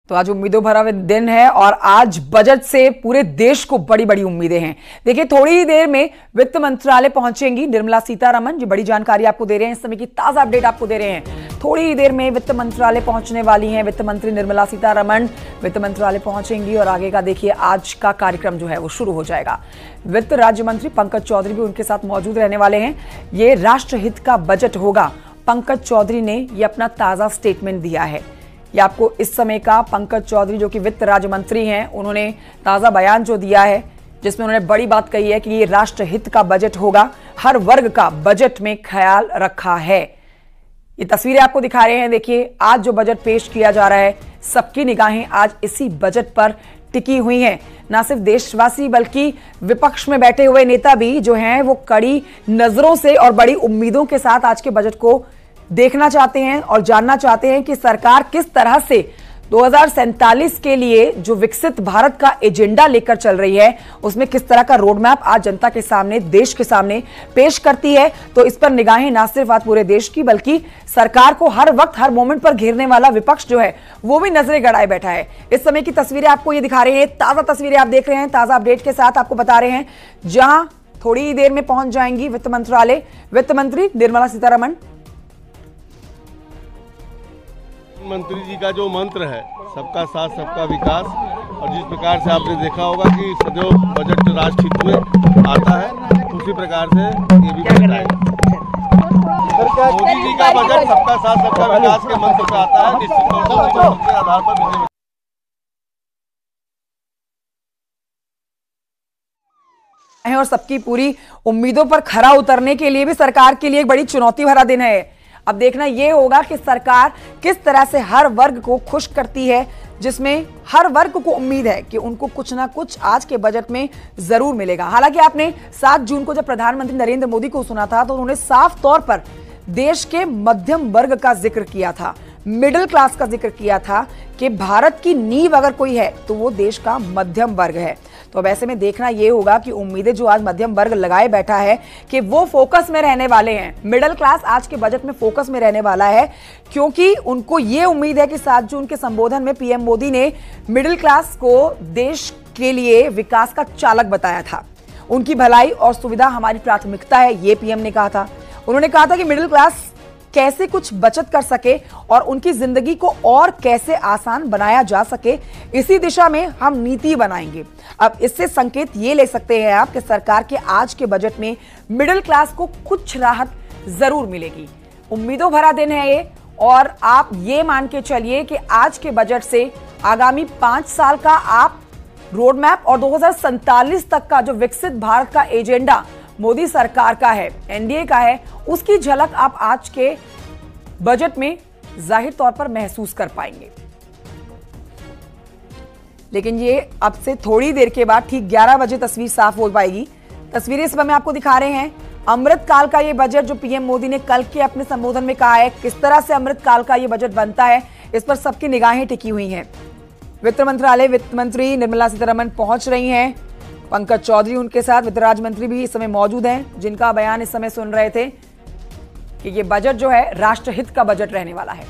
तो आज उम्मीदों भरा दिन है और आज बजट से पूरे देश को बड़ी बड़ी उम्मीदें हैं। देखिए, थोड़ी ही देर में वित्त मंत्रालय पहुंचेंगी निर्मला सीतारमण, जो बड़ी जानकारी आपको दे रहे हैं, इस समय की ताजा अपडेट आपको दे रहे हैं। थोड़ी ही देर में वित्त मंत्रालय पहुंचने वाली हैं वित्त मंत्री निर्मला सीतारमण। वित्त मंत्रालय पहुंचेंगी और आगे का देखिए आज का कार्यक्रम जो है वो शुरू हो जाएगा। वित्त राज्य मंत्री पंकज चौधरी भी उनके साथ मौजूद रहने वाले हैं। ये राष्ट्रहित का बजट होगा। पंकज चौधरी ने ये अपना ताजा स्टेटमेंट दिया है। ये आपको इस समय का पंकज चौधरी, जो कि वित्त राज्य मंत्री हैं, उन्होंने ताजा बयान जो दिया है, जिसमें उन्होंने बड़ी बात कही है कि ये राष्ट्रहित का बजट होगा, हर वर्ग का बजट में ख्याल रखा है। ये तस्वीरें आपको दिखा रहे हैं। देखिए, आज जो बजट पेश किया जा रहा है, सबकी निगाहें आज इसी बजट पर टिकी हुई हैं। ना सिर्फ देशवासी बल्कि विपक्ष में बैठे हुए नेता भी जो हैं वो कड़ी नजरों से और बड़ी उम्मीदों के साथ आज के बजट को देखना चाहते हैं और जानना चाहते हैं कि सरकार किस तरह से 2047 के लिए जो विकसित भारत का एजेंडा लेकर चल रही है, उसमें किस तरह का रोड मैप आज जनता के सामने, देश के सामने पेश करती है। तो इस पर निगाहें ना सिर्फ आज पूरे देश की बल्कि सरकार को हर वक्त हर मोमेंट पर घेरने वाला विपक्ष जो है वो भी नजरें गड़ाए बैठा है। इस समय की तस्वीरें आपको ये दिखा रहे हैं, ताजा तस्वीरें आप देख रहे हैं, ताजा अपडेट के साथ आपको बता रहे हैं, जहां थोड़ी ही देर में पहुंच जाएंगी वित्त मंत्रालय वित्त मंत्री निर्मला सीतारमण। मंत्री जी का जो मंत्र है, सबका साथ सबका विकास, और जिस प्रकार से आपने देखा होगा कि सदैव बजट राष्ट्रहित में आता है, उसी प्रकार से ये भी बजट आएगा। मोदी जी का बजट सबका साथ सबका विकास के मंत्र से आता है। निश्चित तौर पर उसी मंत्र के आधार पर और सबकी पूरी उम्मीदों पर खरा उतरने के लिए भी सरकार के लिए एक बड़ी चुनौती भरा दिन है। अब देखना यह होगा कि सरकार किस तरह से हर वर्ग को खुश करती है, जिसमें हर वर्ग को उम्मीद है कि उनको कुछ ना कुछ आज के बजट में जरूर मिलेगा। हालांकि आपने 7 जून को जब प्रधानमंत्री नरेंद्र मोदी को सुना था तो उन्होंने साफ तौर पर देश के मध्यम वर्ग का जिक्र किया था, मिडिल क्लास का जिक्र किया था कि भारत की नींव अगर कोई है तो वो देश का मध्यम वर्ग है। तो अब ऐसे में देखना यह होगा कि उम्मीदें जो आज मध्यम वर्ग लगाए बैठा है कि वो फोकस में रहने वाले हैं। मिडिल क्लास आज के बजट में फोकस में रहने वाला है, क्योंकि उनको ये उम्मीद है कि 7 जून के संबोधन में पीएम मोदी ने मिडिल क्लास को देश के लिए विकास का चालक बताया था। उनकी भलाई और सुविधा हमारी प्राथमिकता है, ये पीएम ने कहा था। उन्होंने कहा था कि मिडिल क्लास कैसे कुछ बचत कर सके और उनकी जिंदगी को और कैसे आसान बनाया जा सके, इसी दिशा में हम नीति बनाएंगे। अब इससे संकेत ये ले सकते हैं आप कि सरकार के आज के बजट में मिडिल क्लास को कुछ राहत जरूर मिलेगी। उम्मीदों भरा दिन है ये, और आप ये मान के चलिए कि आज के बजट से आगामी 5 साल का आप रोड मैप और 2047 तक का जो विकसित भारत का एजेंडा मोदी सरकार का है, एनडीए का है, उसकी झलक आप आज के बजट में जाहिर तौर पर महसूस कर पाएंगे। लेकिन ये अब से थोड़ी देर के बाद ठीक 11 बजे तस्वीर साफ हो पाएगी। तस्वीरें इस समय आपको दिखा रहे हैं। अमृत काल का ये बजट जो पीएम मोदी ने कल के अपने संबोधन में कहा है, किस तरह से अमृत काल का ये बजट बनता है, इस पर सबकी निगाहें टिकी हुई हैं। वित्त मंत्रालय वित्त मंत्री निर्मला सीतारमण पहुंच रही हैं। पंकज चौधरी उनके साथ, वित्त राज्य मंत्री भी इस समय मौजूद हैं, जिनका बयान इस समय सुन रहे थे कि ये बजट जो है राष्ट्रहित का बजट रहने वाला है।